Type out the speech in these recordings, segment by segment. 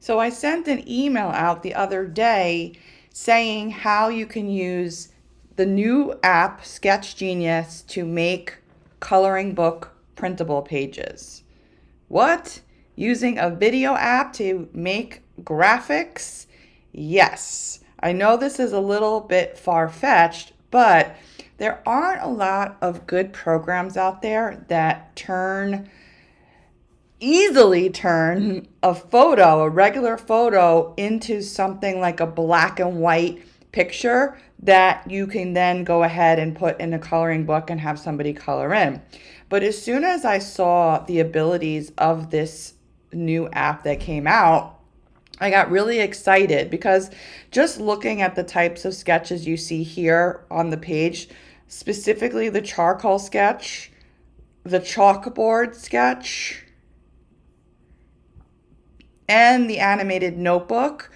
So I sent an email out the other day saying how you can use the new app SketchGenius to make coloring book printable pages. What? Using a video app to make graphics? Yes. I know this is a little bit far-fetched, but there aren't a lot of good programs out there that easily turn a regular photo, into something like a black and white picture that you can then go ahead and put in a coloring book and have somebody color in. But as soon as I saw the abilities of this new app that came out, I got really excited because just looking at the types of sketches you see here on the page, specifically the charcoal sketch, the chalkboard sketch, and the animated notebook.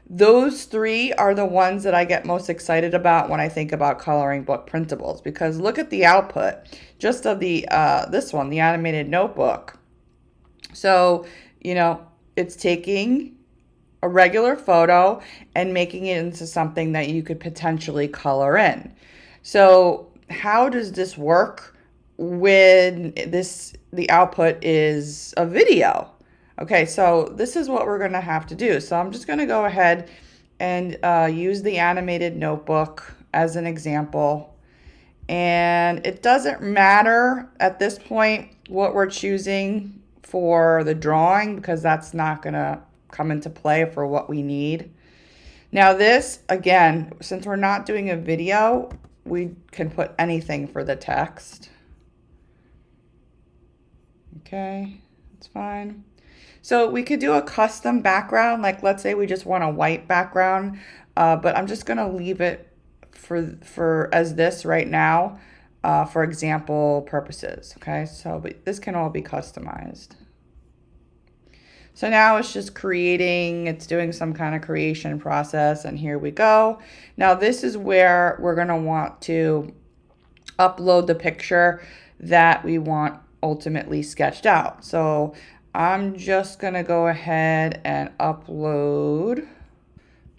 Those three are the ones that I get most excited about when I think about coloring book printables, because look at the output just of the this one, the animated notebook. So, it's taking a regular photo and making it into something that you could potentially color in. So, how does this work when the output is a video? Okay, so this is what we're going to have to do. So I'm just going to go ahead and use the animated notebook as an example. And it doesn't matter at this point what we're choosing for the drawing, because that's not going to come into play for what we need. Now this, again, since we're not doing a video, we can put anything for the text. Okay, that's fine. So we could do a custom background, like let's say we just want a white background, but I'm just gonna leave it for as this right now, for example purposes. Okay, so but this can all be customized. So now it's just it's doing some kind of creation process, and here we go. Now this is where we're gonna want to upload the picture that we want ultimately sketched out. So I'm just going to go ahead and upload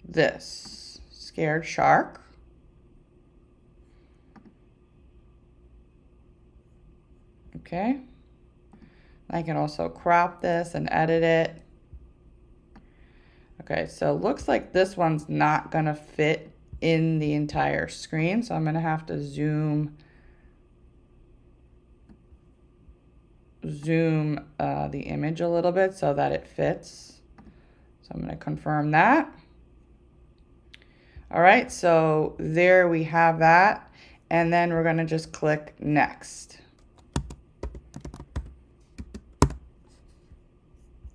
this scared shark. Okay. I can also crop this and edit it. Okay, so it looks like this one's not going to fit in the entire screen, so I'm going to have to zoom the image a little bit so that it fits. So I'm going to confirm that. All right, so there we have that. And then we're going to just click next.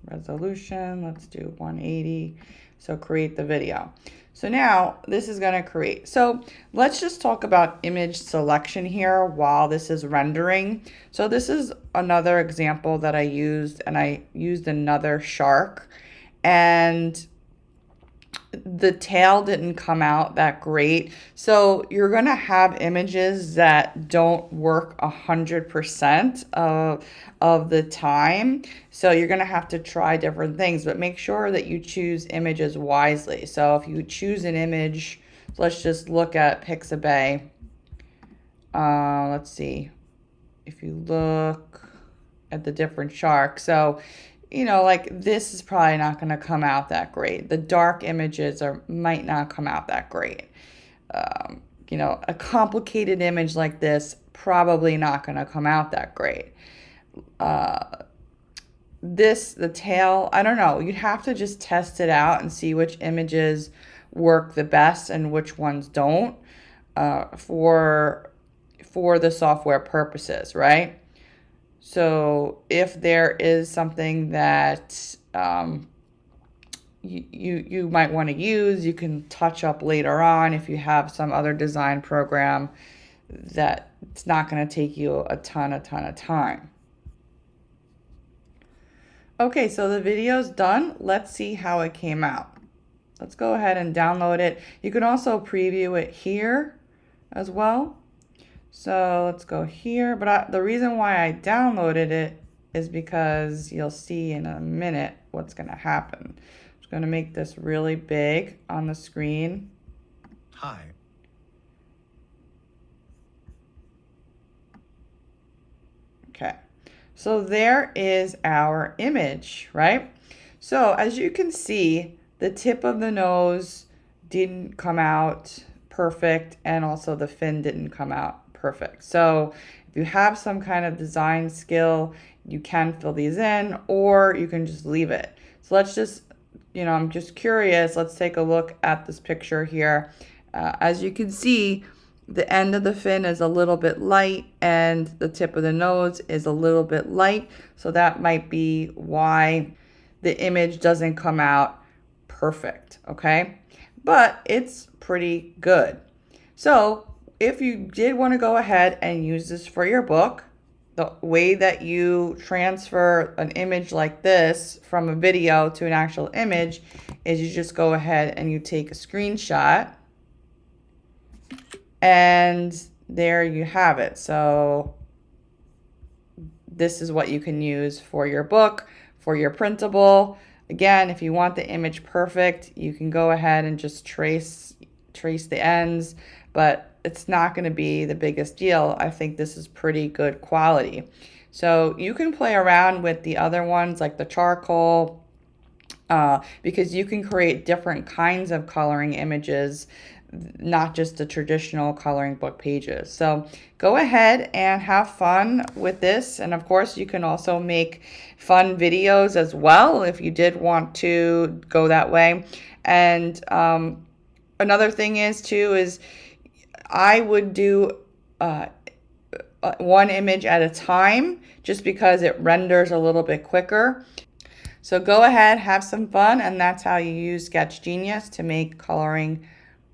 Resolution, let's do 180. So create the video. So now this is going to create. So let's just talk about image selection here while this is rendering. So this is another example that I used, and I used another shark, and the tail didn't come out that great. So you're going to have images that don't work 100% of the time. So you're going to have to try different things, but make sure that you choose images wisely. So if you choose an image, let's just look at Pixabay. Let's see. If you look at the different sharks, so like this is probably not going to come out that great. The dark images might not come out that great. A complicated image like this probably not going to come out that great. The tail, I don't know. You'd have to just test it out and see which images work the best and which ones don't, for the software purposes, right? So if there is something that you might want to use, you can touch up later on if you have some other design program that it's not going to take you a ton of time. Okay, so the video's done. Let's see how it came out. Let's go ahead and download it. You can also preview it here as well. So let's go here, but the reason why I downloaded it is because you'll see in a minute what's going to happen. I'm just going to make this really big on the screen. Hi. Okay, so there is our image, right? So as you can see, the tip of the nose didn't come out perfect, and also the fin didn't come out perfect. So if you have some kind of design skill, you can fill these in, or you can just leave it. So let's just, I'm just curious. Let's take a look at this picture here. As you can see, the end of the fin is a little bit light and the tip of the nose is a little bit light. So that might be why the image doesn't come out perfect, okay? But it's pretty good. So if you did want to go ahead and use this for your book, the way that you transfer an image like this from a video to an actual image is you just go ahead and you take a screenshot, and there you have it. So this is what you can use for your book, for your printable. Again, if you want the image perfect, you can go ahead and just trace the ends, but it's not going to be the biggest deal. I think this is pretty good quality. So you can play around with the other ones like the charcoal, because you can create different kinds of coloring images, not just the traditional coloring book pages. So go ahead and have fun with this. And of course, you can also make fun videos as well if you did want to go that way. And another thing is I would do one image at a time, just because it renders a little bit quicker. So go ahead, have some fun, and that's how you use SketchGenius to make coloring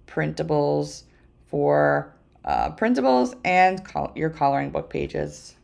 printables for printables and your coloring book pages.